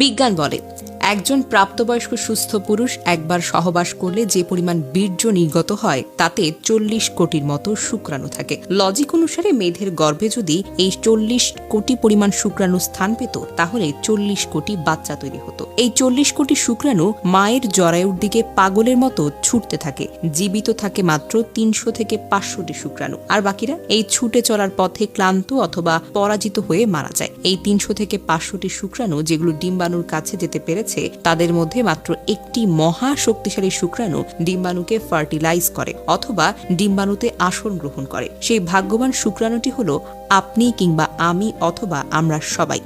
বিজ্ঞান বলে একজন প্রাপ্তবয়স্ক সুস্থ পুরুষ একবার সহবাস করলে যে পরিমাণ বীর্য নির্গত হয় তাতে 40 কোটির মতো শুক্রাণু থাকে। লজিক অনুসারে মেয়েদের গর্ভে যদি এই 40 কোটি পরিমাণ শুক্রাণু স্থান পেত তাহলে 40 কোটি বাচ্চা তৈরি হতো। এই 40 কোটি শুক্রাণু মায়ের জরায়ুর দিকে পাগলের মতো ছুটতে থাকে। জীবিত থাকে মাত্র 300 থেকে 500টি শুক্রাণু, আর বাকিরা এই ছুটে চলার পথে ক্লান্ত অথবা পরাজিত হয়ে মারা যায়। এই 300 থেকে 500টি শুক্রাণু যেগুলো ডিম্বাণুর কাছে যেতে পেরেছে তাদের মধ্যে মাত্র একটি মহা শক্তিশালী শুক্রাণু ডিম্বাণুকে ফার্টিলাইজ করে অথবা ডিম্বাণুতে আসন গ্রহণ করে। সেই ভাগ্যবান শুক্রাণুটি হলো আপনি কিংবা আমি অথবা আমরা সবাই।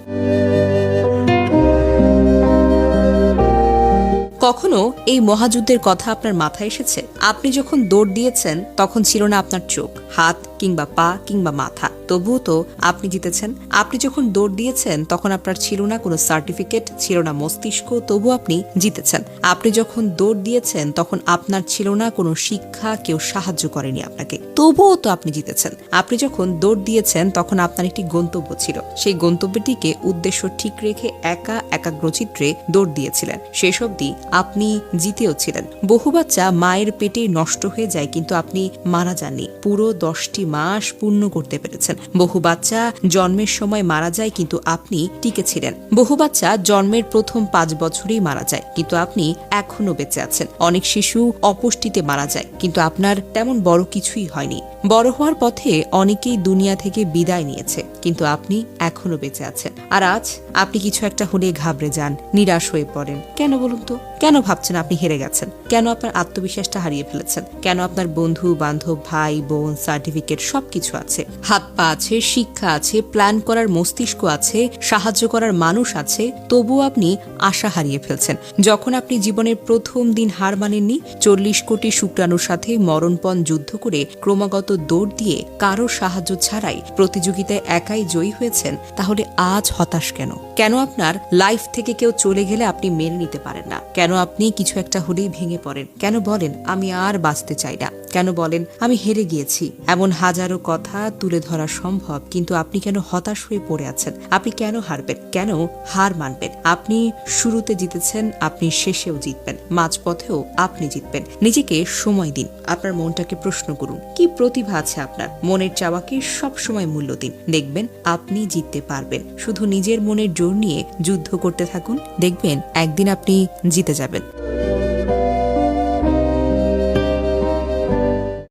কখনো এই মহাযুদ্ধের কথা আপনার মাথায় এসেছে? আপনি যখন দৌড় দিয়েছেন তখন ছিল না আপনার চোখ, হাত কিংবা পা কিংবা মাথা, তবুও তো আপনি জিতেছেন। আপনি যখন দৌড় দিয়েছেন তখন আপনার ছিল না কোনো সার্টিফিকেট, ছিল না মস্তিষ্ক, তবু আপনি জিতেছেন। আপনি যখন দৌড় দিয়েছেন তখন আপনার ছিল না কোনো শিক্ষা, কেউ সাহায্য করেনি আপনাকে, তবুও তো আপনি জিতেছেন। আপনি যখন দৌড় দিয়েছেন তখন আপনার একটি গন্তব্য ছিল, সেই গন্তব্যটিকে উদ্দেশ্য ঠিক রেখে একা একাগ্রচিত্রে দৌড় দিয়েছিলেন। শেষ অবধি আপনি জিতেও ছিলেন। বহু বাচ্চা মায়ের পেটে নষ্ট হয়ে যায় কিন্তু আপনি মারা যাননি, পুরো 10টি মাস পূর্ণ করতে পেরেছেন। বহু বাচ্চা জন্মের সময় মারা যায় কিন্তু আপনি টিকে ছিলেন। বহু বাচ্চা জন্মের প্রথম 5 বছরেই মারা যায় কিন্তু আপনি এখনো বেঁচে আছেন। অনেক শিশু অপুষ্টিতে মারা যায় কিন্তু আপনার তেমন বড় কিছুই হয়নি। বড় হওয়ার পথে অনেকেই দুনিয়া থেকে বিদায় নিয়েছে কিন্তু আপনি এখনো বেঁচে আছেন। আর আজ আপনি কিছু একটা হলে ঘাবড়ে যান, নিরাশ হয়ে পড়েন। কেন বলুন তো? কেন ভাবছেন আপনি হেরে গেছেন? কেন আপনার আত্মবিশ্বাসটা হারিয়ে ফেলেছেন? কেন আপনার বন্ধু বান্ধব, ভাই বোন, সার্টিফিকেট সবকিছু আছে, হাত পা আছে, শিক্ষা আছে, প্ল্যান করার মস্তিষ্ক আছে, সাহায্য করার মানুষ আছে, তবুও আপনি আশা হারিয়ে ফেলছেন? যখন আপনি জীবনের প্রথম দিন হার মানেননি, 40 কোটি শুক্রাণুর সাথে মরণপণ যুদ্ধ করে ক্রমাগত দৌড় দিয়ে কারো সাহায্য ছাড়াই প্রতিযোগিতায় একাই জয়ী হয়েছেন, তাহলে আজ হতাশ কেন? কেন আপনার লাইফ থেকে কেউ চলে গেলে আপনি মেনে নিতে পারেন না? কেন আপনি কিছু একটা হলেই ভেঙে পড়েন? কেন বলেন আমি আর বাঁচতে চাই না? কেন বলেন আমি হেরে গিয়েছি? এমন হাজারো কথা তুলে ধরা সম্ভব, কিন্তু আপনি কেন হতাশ হয়ে পড়ে আছেন? আপনি কেন হারবেন? কেন হার মানবেন? আপনি শুরুতে জিতেছেন, আপনি শেষেও জিতবেন, মাঝপথেও আপনি জিতবেন। নিজেকে সময় দিন, আপনার মনটাকে প্রশ্ন করুন কি প্রতিভা আছে আপনার। মনের চাওয়াকে সবসময় মূল্য দিন, দেখবেন আপনি জিততে পারবেন। শুধু নিজের মনের জোর নিয়ে যুদ্ধ করতে থাকুন, দেখবেন একদিন আপনি জিতে যাবেন।